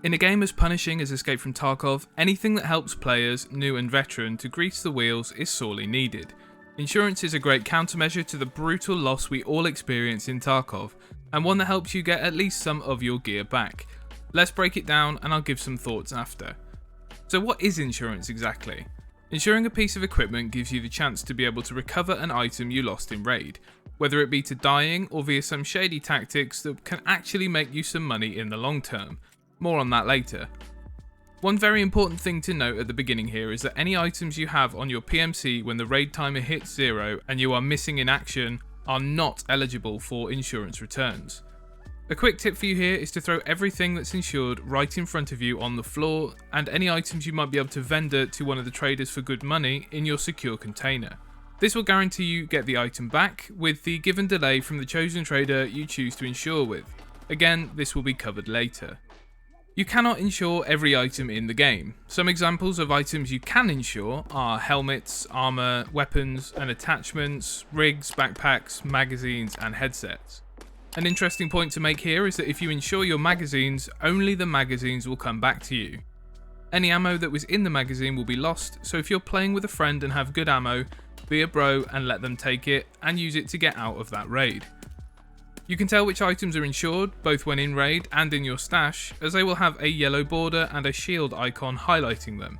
In a game as punishing as Escape from Tarkov, anything that helps players, new and veteran, to grease the wheels is sorely needed. Insurance is a great countermeasure to the brutal loss we all experience in Tarkov, and one that helps you get at least some of your gear back. Let's break it down and I'll give some thoughts after. So what is insurance exactly? Insuring a piece of equipment gives you the chance to be able to recover an item you lost in raid, whether it be to dying or via some shady tactics that can actually make you some money in the long term. More on that later. One very important thing to note at the beginning here is that any items you have on your PMC when the raid timer hits 0 and you are missing in action are not eligible for insurance returns. A quick tip for you here is to throw everything that's insured right in front of you on the floor, and any items you might be able to vendor to one of the traders for good money in your secure container. This will guarantee you get the item back with the given delay from the chosen trader you choose to insure with. Again, this will be covered later. You cannot insure every item in the game. Some examples of items you can insure are helmets, armor, weapons and attachments, rigs, backpacks, magazines and headsets. An interesting point to make here is that if you insure your magazines, only the magazines will come back to you. Any ammo that was in the magazine will be lost, so if you're playing with a friend and have good ammo, be a bro and let them take it and use it to get out of that raid. You can tell which items are insured, both when in raid and in your stash, as they will have a yellow border and a shield icon highlighting them.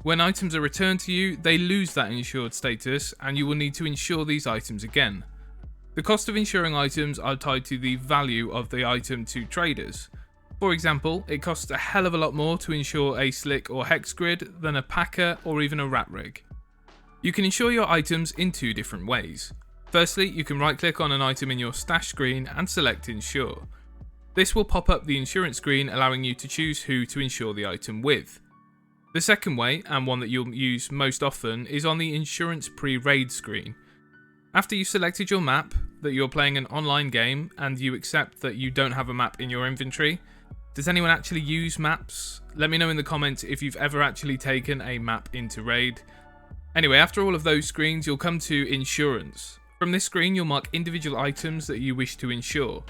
When items are returned to you, they lose that insured status and you will need to insure these items again. The cost of insuring items are tied to the value of the item to traders. For example, it costs a hell of a lot more to insure a slick or hex grid than a packer or even a rat rig. You can insure your items in two different ways. Firstly, you can right click on an item in your stash screen and select Insure. This will pop up the insurance screen, allowing you to choose who to insure the item with. The second way, and one that you'll use most often, is on the Insurance Pre-Raid screen. After you've selected your map, that you're playing an online game, and you accept that you don't have a map in your inventory, does anyone actually use maps? Let me know in the comments if you've ever actually taken a map into raid. Anyway, after all of those screens, you'll come to Insurance. From this screen, you'll mark individual items that you wish to insure.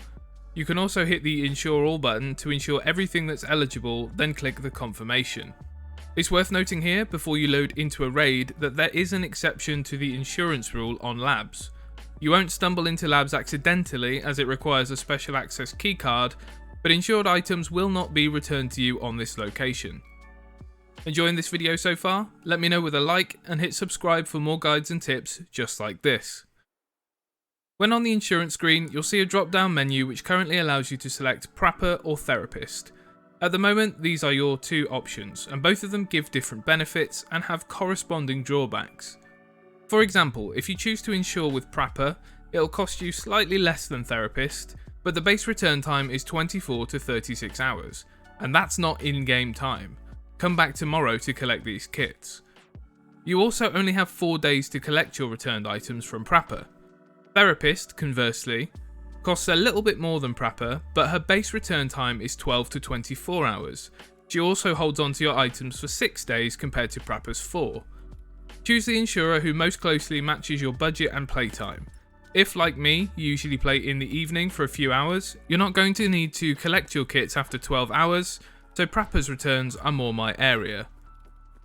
You can also hit the Insure All button to insure everything that's eligible, then click the confirmation. It's worth noting here, before you load into a raid, that there is an exception to the insurance rule on labs. You won't stumble into labs accidentally, as it requires a special access keycard, but insured items will not be returned to you on this location. Enjoying this video so far? Let me know with a like and hit subscribe for more guides and tips just like this. When on the insurance screen, you'll see a drop-down menu which currently allows you to select Prapper or Therapist. At the moment, these are your two options, and both of them give different benefits and have corresponding drawbacks. For example, if you choose to insure with Prapper, it'll cost you slightly less than Therapist, but the base return time is 24 to 36 hours, and that's not in-game time. Come back tomorrow to collect these kits. You also only have 4 days to collect your returned items from Prapper. Therapist, conversely, costs a little bit more than Prapper, but her base return time is 12 to 24 hours. She also holds onto your items for 6 days compared to Prapper's 4. Choose the insurer who most closely matches your budget and playtime. If, like me, you usually play in the evening for a few hours, you're not going to need to collect your kits after 12 hours, so Prapper's returns are more my area.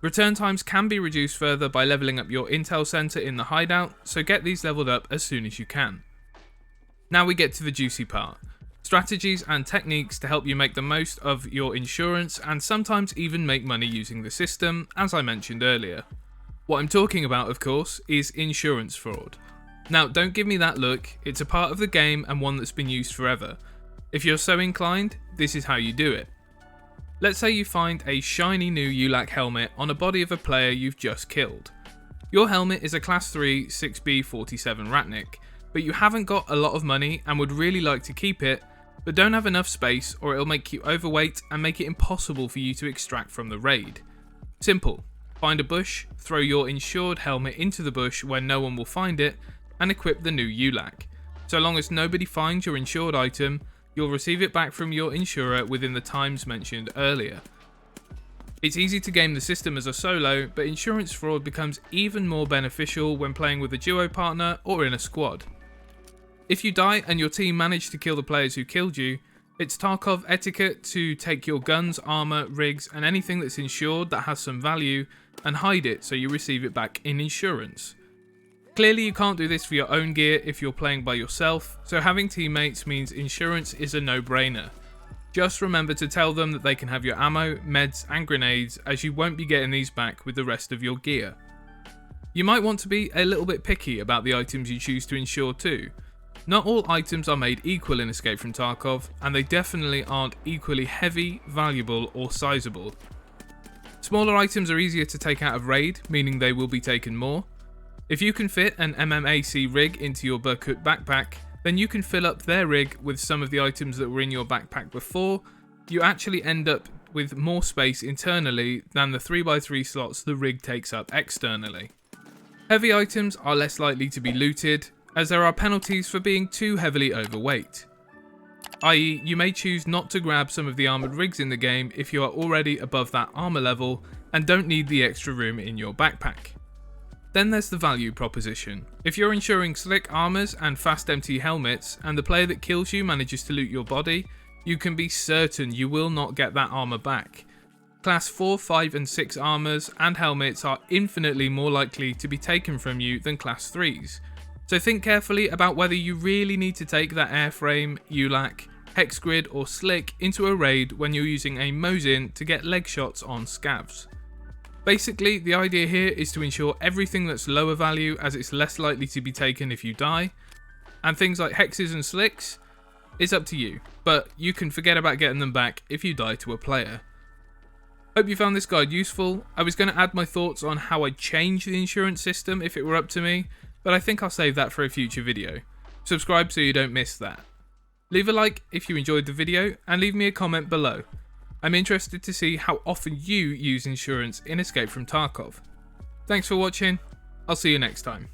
Return times can be reduced further by leveling up your intel center in the hideout, so get these leveled up as soon as you can. Now we get to the juicy part. Strategies and techniques to help you make the most of your insurance and sometimes even make money using the system, as I mentioned earlier. What I'm talking about, of course, is insurance fraud. Now, don't give me that look, it's a part of the game and one that's been used forever. If you're so inclined, this is how you do it. Let's say you find a shiny new ULAC helmet on a body of a player you've just killed. Your helmet is a Class 3 6B47 Ratnik, but you haven't got a lot of money and would really like to keep it, but don't have enough space or it'll make you overweight and make it impossible for you to extract from the raid. Simple. Find a bush, throw your insured helmet into the bush where no one will find it, and equip the new ULAC. So long as nobody finds your insured item, you'll receive it back from your insurer within the times mentioned earlier. It's easy to game the system as a solo, but insurance fraud becomes even more beneficial when playing with a duo partner or in a squad. If you die and your team manage to kill the players who killed you, It's Tarkov etiquette to take your guns, armour, rigs and anything that's insured that has some value and hide it so you receive it back in insurance. Clearly you can't do this for your own gear if you're playing by yourself, so having teammates means insurance is a no-brainer. Just remember to tell them that they can have your ammo, meds and grenades, as you won't be getting these back with the rest of your gear. You might want to be a little bit picky about the items you choose to insure too. Not all items are made equal in Escape from Tarkov, and they definitely aren't equally heavy, valuable or sizable. Smaller items are easier to take out of raid, meaning they will be taken more. If you can fit an MMAC rig into your Berkut backpack, then you can fill up their rig with some of the items that were in your backpack before. You actually end up with more space internally than the 3x3 slots the rig takes up externally. Heavy items are less likely to be looted, as there are penalties for being too heavily overweight. I.e., you may choose not to grab some of the armoured rigs in the game if you are already above that armour level and don't need the extra room in your backpack. Then there's the value proposition. If you're insuring slick armours and fast empty helmets, and the player that kills you manages to loot your body, you can be certain you will not get that armour back. Class 4, 5 and 6 armours and helmets are infinitely more likely to be taken from you than Class 3s. So think carefully about whether you really need to take that airframe, ULAC, hex grid or slick into a raid when you're using a Mosin to get leg shots on scavs. Basically, the idea here is to ensure everything that's lower value, as it's less likely to be taken if you die, and things like hexes and slicks is up to you, but you can forget about getting them back if you die to a player. Hope you found this guide useful. I was going to add my thoughts on how I'd change the insurance system if it were up to me, but I think I'll save that for a future video. Subscribe so you don't miss that. Leave a like if you enjoyed the video and leave me a comment below. I'm interested to see how often you use insurance in Escape from Tarkov. Thanks for watching, I'll see you next time.